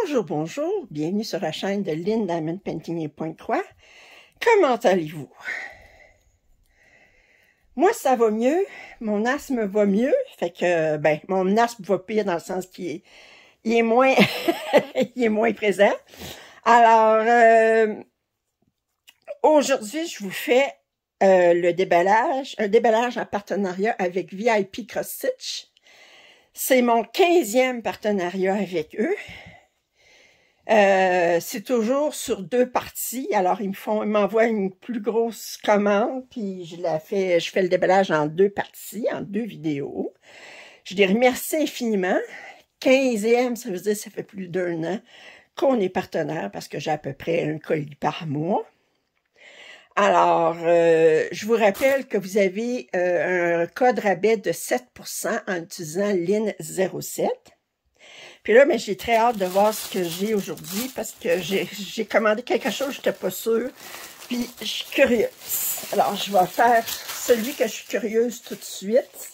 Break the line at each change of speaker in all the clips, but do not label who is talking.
Bonjour, bonjour, bienvenue sur la chaîne de Lynn Diamond Painting et Pointe-Croix. Comment allez-vous? Moi, ça va mieux, mon asthme va mieux, fait que, mon asthme va pire dans le sens qu'il est moins, il est moins présent. Alors, aujourd'hui, je vous fais un déballage en partenariat avec VIP Cross Stitch. C'est mon 15e partenariat avec eux. C'est toujours sur 2 parties. Alors, ils m'envoient une plus grosse commande, puis je fais le déballage en 2 parties, en 2 vidéos. Je les remercie infiniment. 15e, ça veut dire que ça fait plus d'1 an qu'on est partenaire, parce que j'ai à peu près un colis par mois. Alors, je vous rappelle que vous avez un code rabais de 7% en utilisant LIN07. Puis là, mais j'ai très hâte de voir ce que j'ai aujourd'hui parce que j'ai commandé quelque chose, je n'étais pas sûre. Puis, je suis curieuse. Alors, je vais faire celui que je suis curieuse tout de suite.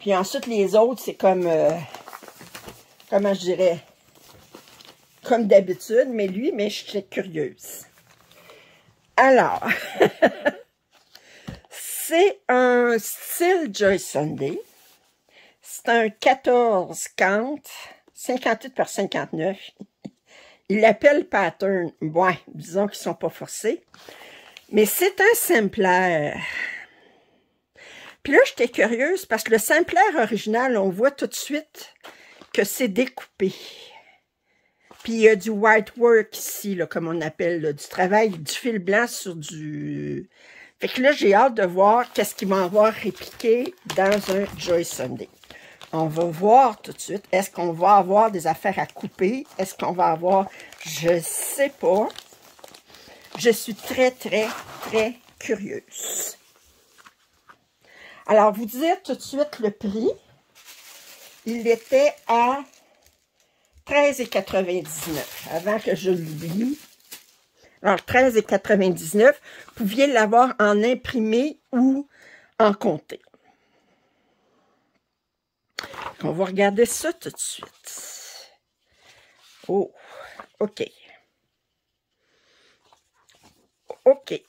Puis ensuite, les autres, c'est comme, comment je dirais, comme d'habitude. Mais lui, mais je suis curieuse. Alors, c'est un style Joy Sunday. C'est un 14 count. 58 par 59. Ils l'appellent pattern. Ouais, disons qu'ils ne sont pas forcés. Mais c'est un sampler. Puis là, j'étais curieuse parce que le sampler original, on voit tout de suite que c'est découpé. Puis il y a du white work ici, là, comme on appelle, là, du travail, du fil blanc sur du... Fait que là, j'ai hâte de voir qu'est-ce qu'ils vont avoir répliqué dans un Joy Sunday. On va voir tout de suite. Est-ce qu'on va avoir des affaires à couper? Est-ce qu'on va avoir... Je ne sais pas. Je suis très, très, très curieuse. Alors, vous dire tout de suite le prix. Il était à 13,99 $. Avant que je l'oublie. Alors, 13,99 $. Vous pouviez l'avoir en imprimé ou en compté. On va regarder ça tout de suite. Oh, OK. OK.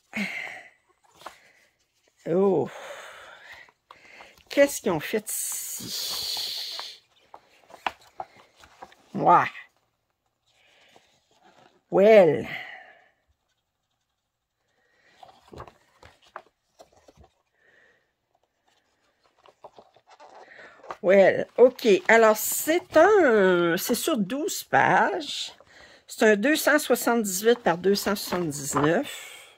Oh. Qu'est-ce qu'ils ont fait ici? Ouais. Well. Well, OK. Alors, c'est sur 12 pages. C'est un 278 par 279.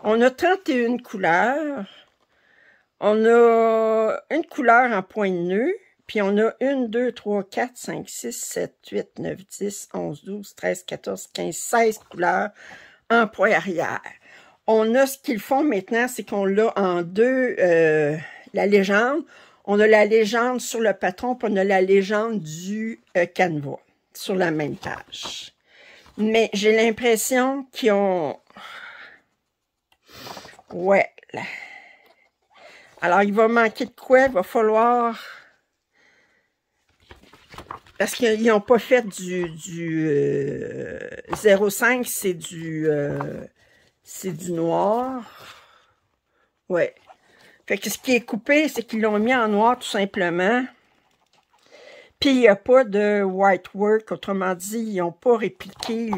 On a 31 couleurs. On a une couleur en point de nœud. Puis on a 1, 2, 3, 4, 5, 6, 7, 8, 9, 10, 11, 12, 13, 14, 15, 16 couleurs en point arrière. On a ce qu'ils font maintenant, c'est qu'on l'a en 2, la légende. On a la légende sur le patron, puis on a la légende du canevas sur la même page. Mais j'ai l'impression qu'ils ont... Ouais. Alors, il va manquer de quoi? Il va falloir... Parce qu'ils n'ont pas fait du 0,5, c'est du noir. Ouais. Fait que ce qui est coupé, c'est qu'ils l'ont mis en noir tout simplement. Puis il n'y a pas de white work. Autrement dit, ils n'ont pas répliqué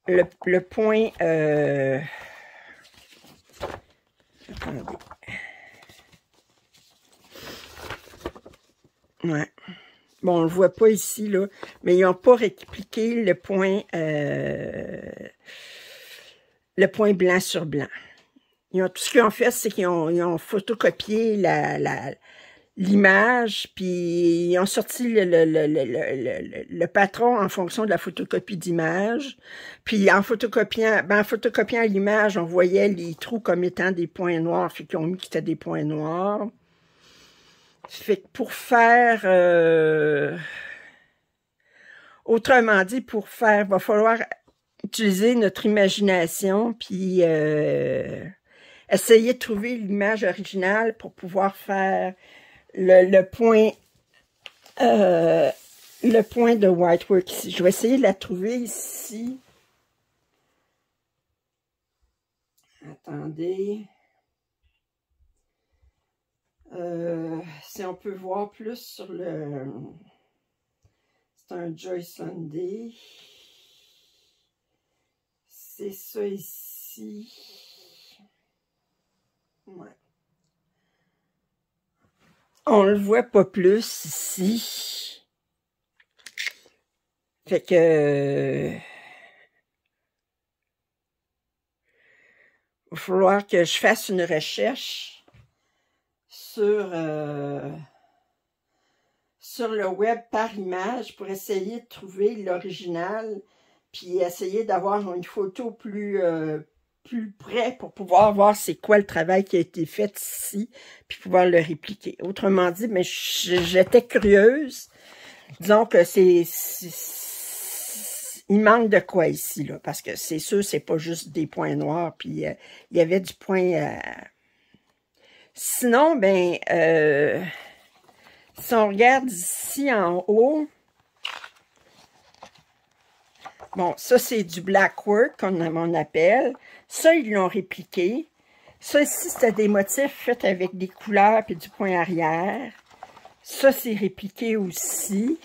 le point... Attendez. Ouais. Bon, on ne le voit pas ici, là. Mais ils n'ont pas répliqué le point blanc sur blanc. Tout ce qu'ils ont fait, c'est qu'ils ont photocopié l'image, puis ils ont sorti le patron en fonction de la photocopie d'image. Puis en photocopiant l'image, on voyait les trous comme étant des points noirs, fait qu'ils ont mis que c'était des points noirs. Fait que pour faire... autrement dit, va falloir utiliser notre imagination, puis essayer de trouver l'image originale pour pouvoir faire le point de whitework ici. Je vais essayer de la trouver ici. Attendez. Si on peut voir plus sur le... C'est un Joy Sunday. C'est ça ici. Ouais. On le voit pas plus ici. Fait que... il va falloir que je fasse une recherche sur le web par image pour essayer de trouver l'original, puis essayer d'avoir une photo plus près pour pouvoir voir c'est quoi le travail qui a été fait ici, puis pouvoir le répliquer. Autrement dit, mais j'étais curieuse. Disons que il manque de quoi ici, là, parce que c'est sûr, c'est pas juste des points noirs, puis il y avait du point... Sinon, ben, si on regarde ici en haut, bon, ça, c'est du blackwork, comme on appelle. Ça, ils l'ont répliqué. Ça, ici, c'était des motifs faits avec des couleurs puis du point arrière. Ça, c'est répliqué aussi.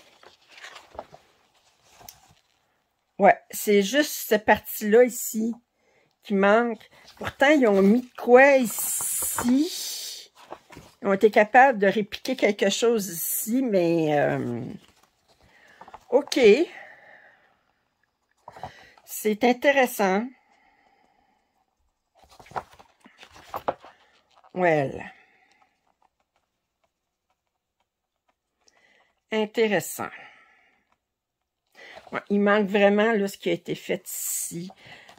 Ouais, c'est juste cette partie-là, ici, qui manque. Pourtant, ils ont mis quoi ici? Ils ont été capables de répliquer quelque chose ici, mais... OK. C'est intéressant. Well. Intéressant. Ouais, il manque vraiment là, ce qui a été fait ici.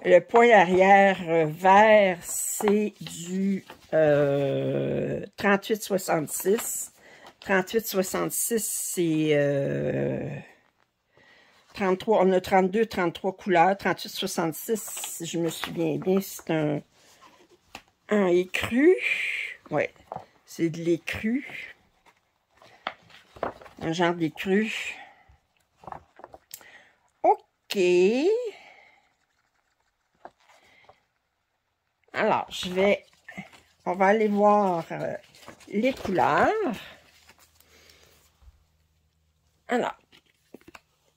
Le point arrière vert, c'est du 3866. 3866, c'est 33. On a 32, 33 couleurs. 3866, si je me souviens bien, c'est un écru. Ouais, c'est de l'écru. Un genre d'écru. OK. Alors, on va aller voir les couleurs. Alors,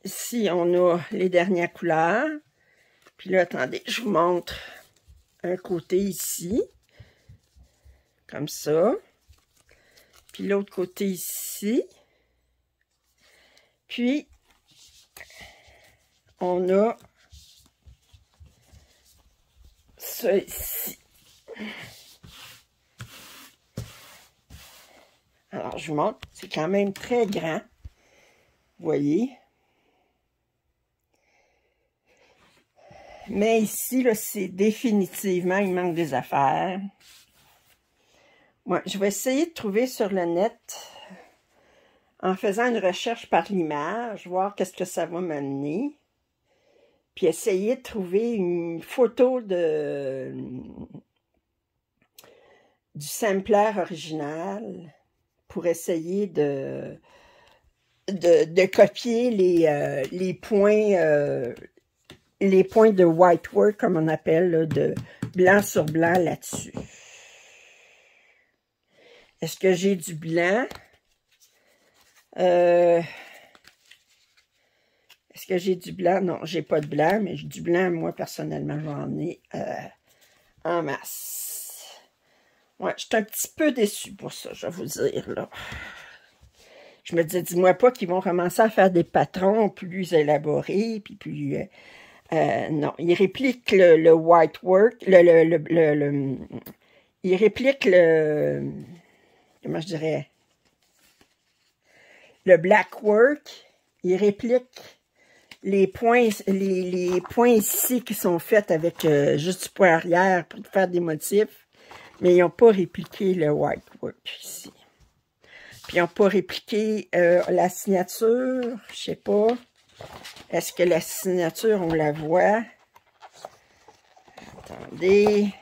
ici, on a les dernières couleurs. Puis là, attendez, je vous montre un côté ici. Comme ça. Puis l'autre côté ici. Puis, on a ça ici. Alors, je vous montre. C'est quand même très grand. Vous voyez? Mais ici, là, c'est définitivement, il manque des affaires. Moi, je vais essayer de trouver sur le net, en faisant une recherche par l'image, voir qu'est-ce que ça va m'amener. Puis essayer de trouver une photo du sampler original pour essayer de copier les points de whitework, comme on appelle, là, de blanc sur blanc là-dessus. Est-ce que j'ai du blanc? Est-ce que j'ai du blanc? Non, j'ai pas de blanc, mais j'ai du blanc, moi, personnellement, j'en ai en masse. Ouais, je suis un petit peu déçue pour ça, je vais vous dire, là. Je me disais, dis-moi pas qu'ils vont commencer à faire des patrons plus élaborés, puis plus... non, ils répliquent le whitework, ils répliquent le... Comment je dirais? Le blackwork, ils répliquent les points ici qui sont faits avec juste du point arrière pour faire des motifs, mais ils n'ont pas répliqué le whitework ici. Puis ils n'ont pas répliqué la signature, je sais pas. Est-ce que la signature, on la voit? Attendez.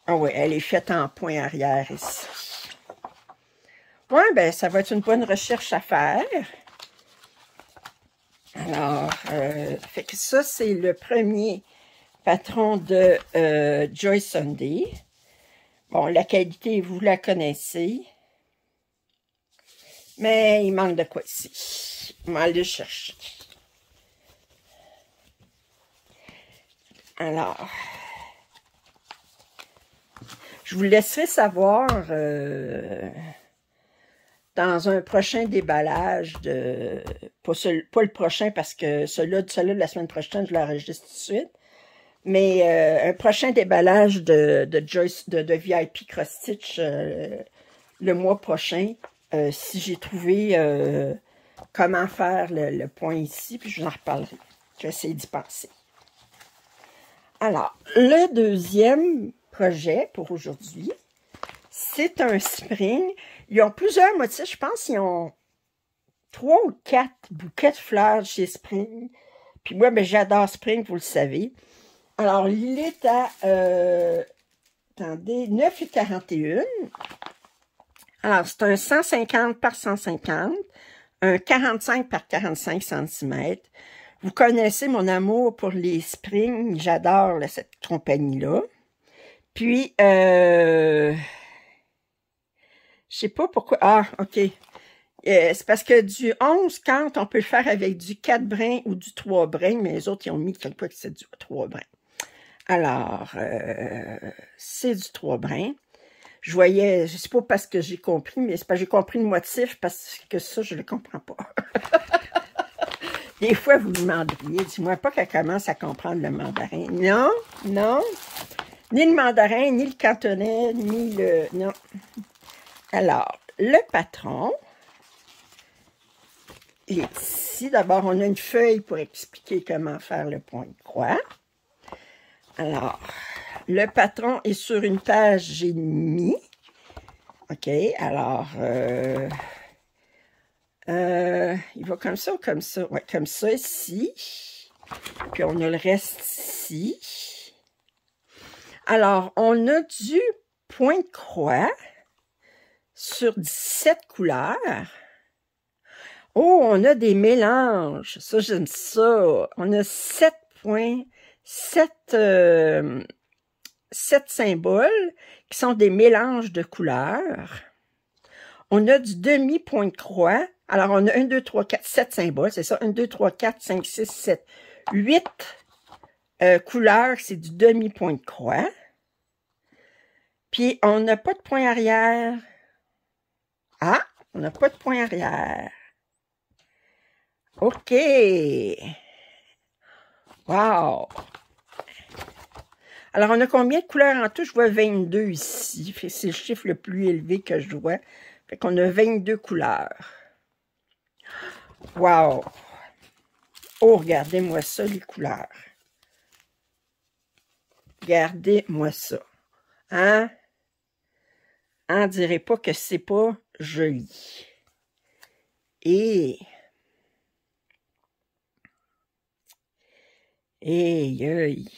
Ah oui, elle est faite en point arrière ici. Ouais, ben, ça va être une bonne recherche à faire. Alors, fait que ça, c'est le premier patron de Joy Sunday. Bon, la qualité, vous la connaissez. Mais il manque de quoi ici. On va aller le chercher. Alors, je vous laisserai savoir dans un prochain déballage de... Pas le prochain parce que celui-là de la semaine prochaine, je l'enregistre tout de suite. Mais un prochain déballage de Joyce, de VIP Cross Stitch le mois prochain. Si j'ai trouvé comment faire le point ici, puis je vous en reparlerai. Je vais essayer d'y penser. Alors, le deuxième projet pour aujourd'hui, c'est un spring. Ils ont plusieurs motifs. Je pense qu'ils ont 3 ou 4 bouquets de fleurs chez Spring. Puis moi, ben, j'adore Spring, vous le savez. Alors, il est à, attendez, 9,41. Alors, c'est un 150 par 150, un 45 par 45 cm. Vous connaissez mon amour pour les Spring. J'adore cette compagnie-là. Puis, je sais pas pourquoi. Ah, OK. C'est parce que du 11 quart, on peut le faire avec du 4 brins ou du 3 brins, mais les autres, ils ont mis quelque part que c'est du 3 brins. Alors, c'est du 3 brins. Je voyais, je sais pas parce que j'ai compris, mais c'est parce que j'ai compris le motif, parce que ça, je le comprends pas. Des fois, vous me demanderiez, dis-moi pas qu'elle commence à comprendre le mandarin. Non, non. Ni le mandarin, ni le cantonais, ni le... Non. Alors, le patron, il est ici. D'abord, on a une feuille pour expliquer comment faire le point de croix. Alors, le patron est sur une page j'ai mis. OK, alors, il va comme ça ou comme ça? Ouais, comme ça ici. Puis on a le reste ici. Alors, on a du point de croix sur 17 couleurs. Oh, on a des mélanges. Ça, j'aime ça. On a 7 points, 7 symboles qui sont des mélanges de couleurs. On a du demi-point de croix. Alors, on a 1, 2, 3, 4, 7 symboles. C'est ça, 1, 2, 3, 4, 5, 6, 7, 8 couleurs. C'est du demi-point de croix. Puis, on n'a pas de point arrière. Ah, on n'a pas de point arrière. OK. Wow. Alors, on a combien de couleurs en tout? Je vois 22 ici. C'est le chiffre le plus élevé que je vois. Fait qu'on a 22 couleurs. Wow. Oh, regardez-moi ça, les couleurs. Regardez-moi ça. Hein? On dirait pas que c'est pas joli. Et... Aïe.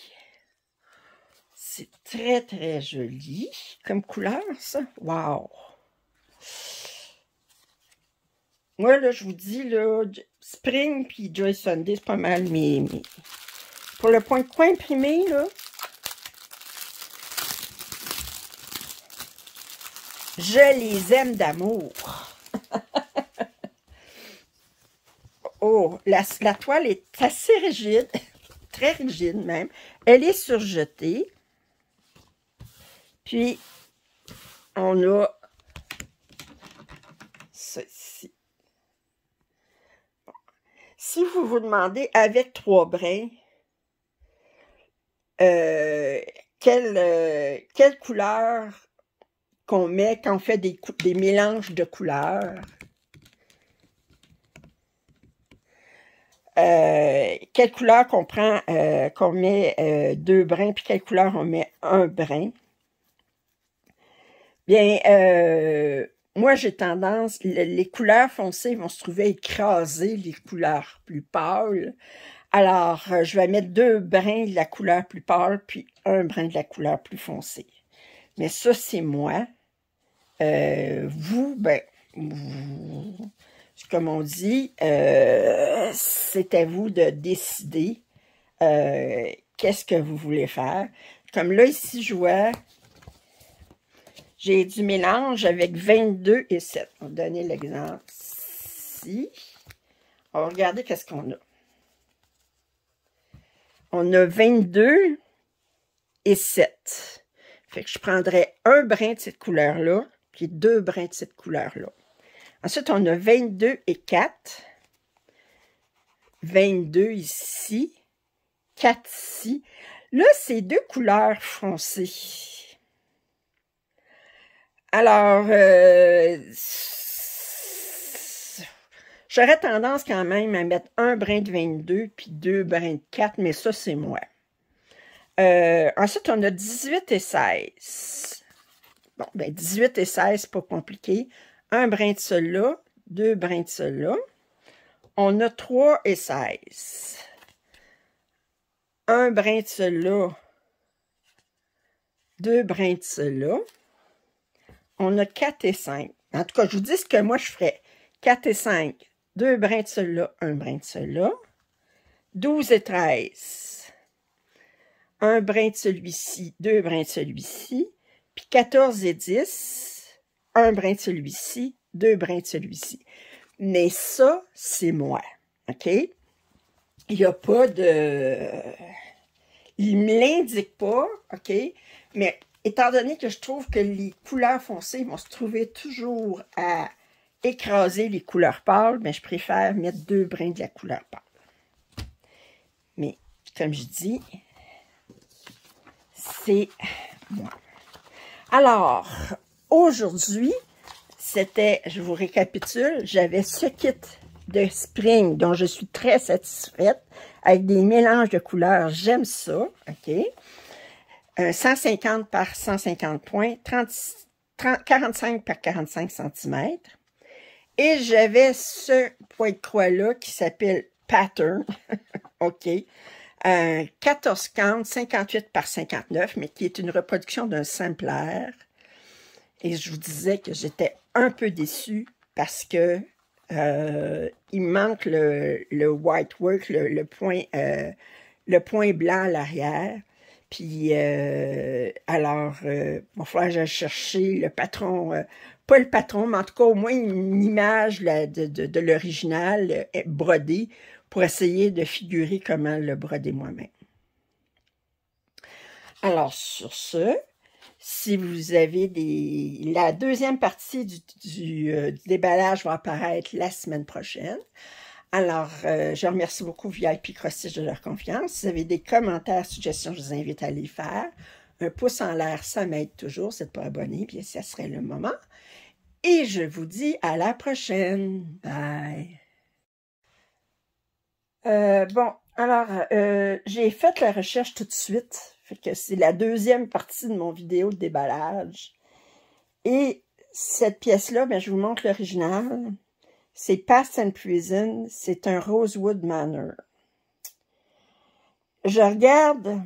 C'est très, très joli comme couleur, ça. Wow! Moi, là, je vous dis, là, Spring puis Joy Sunday, c'est pas mal, mais pour le point de croix imprimé, là, je les aime d'amour. Oh, la toile est assez rigide, très rigide même. Elle est surjetée. Puis, on a ça ici. Bon. Si vous vous demandez, avec 3 brins, quelle couleur qu'on met quand on fait des mélanges de couleurs, quelle couleur qu'on prend, qu'on met 2 brins, puis quelle couleur on met 1 brin. Bien, moi, j'ai tendance, les couleurs foncées vont se trouver à écraser les couleurs plus pâles. Alors, je vais mettre 2 brins de la couleur plus pâle, puis 1 brin de la couleur plus foncée. Mais ça, c'est moi. Vous, ben, comme on dit, c'est à vous de décider qu'est-ce que vous voulez faire. Comme là, ici, je vois, j'ai du mélange avec 22 et 7. On va donner l'exemple ici. On va regarder qu'est-ce qu'on a. On a 22 et 7. Fait que je prendrais un brin de cette couleur-là, puis 2 brins de cette couleur-là. Ensuite, on a 22 et 4. 22 ici. 4 ici. Là, c'est 2 couleurs foncées. Alors, j'aurais tendance quand même à mettre un brin de 22 puis 2 brins de 4, mais ça, c'est moi. Ensuite, on a 18 et 16. Bon, ben 18 et 16, pas compliqué. Un brin de cela, 2 brins de cela. On a 3 et 16. Un brin de cela, 2 brins de cela. On a 4 et 5. En tout cas, je vous dis ce que moi je ferais. 4 et 5, 2 brins de cela, 1 brin de cela. 12 et 13. Un brin de celui-ci, 2 brins de celui-ci. Puis 14 et 10, un brin de celui-ci, 2 brins de celui-ci. Mais ça, c'est moi. OK? Il n'y a pas de... Il ne me l'indique pas, OK? Mais étant donné que je trouve que les couleurs foncées vont se trouver toujours à écraser les couleurs pâles, mais je préfère mettre 2 brins de la couleur pâle. Mais, comme je dis, c'est moi. Alors, aujourd'hui, c'était, je vous récapitule, j'avais ce kit de Spring dont je suis très satisfaite, avec des mélanges de couleurs, j'aime ça, OK? 150 par 150 points, 45 par 45 cm. Et j'avais ce point de croix-là qui s'appelle Pattern, OK? 14 counts, 58 par 59, mais qui est une reproduction d'un sampler. Et je vous disais que j'étais un peu déçue parce que il manque le white work, le point blanc à l'arrière. Puis, alors, il va falloir que j'aille chercher le patron, pas le patron, mais en tout cas au moins une image de l'original brodée pour essayer de figurer comment le broder moi-même. Alors, sur ce, si vous avez la deuxième partie du déballage va apparaître la semaine prochaine. Alors, je remercie beaucoup VIP Cross-Stitch de leur confiance. Si vous avez des commentaires, suggestions, je vous invite à les faire. Un pouce en l'air, ça m'aide toujours. Si vous n'êtes pas abonné, bien, ça serait le moment. Et je vous dis à la prochaine. Bye! Bon, alors, j'ai fait la recherche tout de suite. Fait que c'est la deuxième partie de mon vidéo de déballage. Et cette pièce-là, ben, je vous montre l'original. C'est Past and Prison. C'est un Rosewood Manor. Je regarde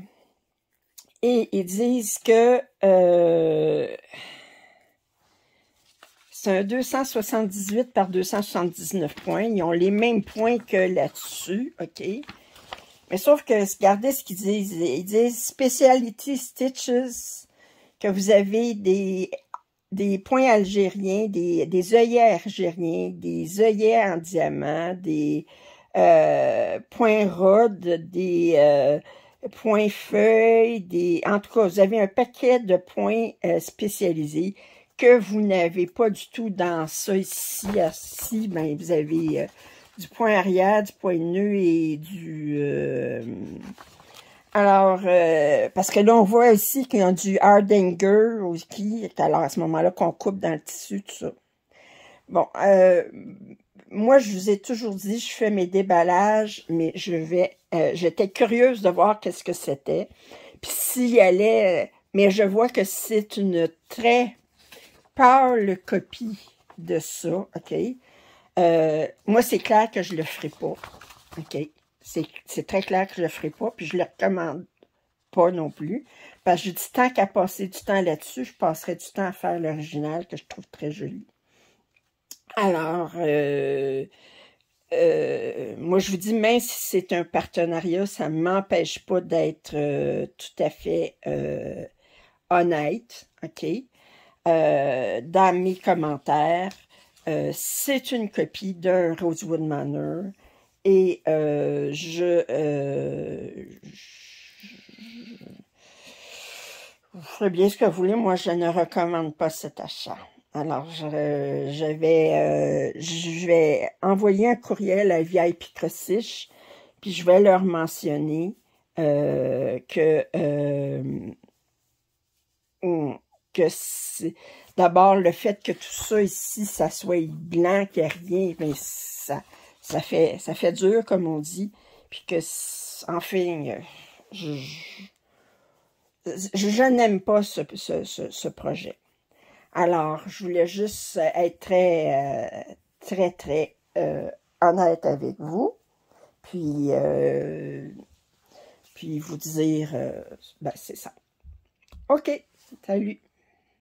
et ils disent que c'est un 278 par 279 points. Ils ont les mêmes points que là-dessus, OK? Mais sauf que, regardez ce qu'ils disent. Ils disent Specialty Stitches, que vous avez des points algériens, des œillets algériens, des œillets en diamant, des points rod, des points feuilles, en tout cas, vous avez un paquet de points spécialisés que vous n'avez pas du tout dans ça ici. Ici, ben, vous avez du point arrière, du point nœud et du... parce que là, on voit ici qu'ils ont du hardanger aussi. Alors, à ce moment-là, qu'on coupe dans le tissu, tout ça. Bon, moi, je vous ai toujours dit, je fais mes déballages, mais j'étais curieuse de voir qu'est-ce que c'était. Puis s'il y allait... mais je vois que c'est une très pâle copie de ça, OK? Moi, c'est clair que je le ferai pas, OK? C'est très clair que je le ferai pas, puis je le recommande pas non plus. Parce que je dis, tant qu'à passer du temps là-dessus, je passerai du temps à faire l'original, que je trouve très joli. Alors, moi, je vous dis, même si c'est un partenariat, ça ne m'empêche pas d'être tout à fait honnête, OK? Dans mes commentaires, c'est une copie d'un Rosewood Manor et vous ferez bien ce que vous voulez, moi je ne recommande pas cet achat. Alors, je vais envoyer un courriel à VIP Crossich, puis je vais leur mentionner que c'est d'abord le fait que tout ça ici, ça soit blanc, qu'il n'y ait rien, mais ça fait dur, comme on dit, puis que, enfin, je n'aime pas ce projet. Alors, je voulais juste être très honnête avec vous, puis vous dire, ben, c'est ça. OK, salut.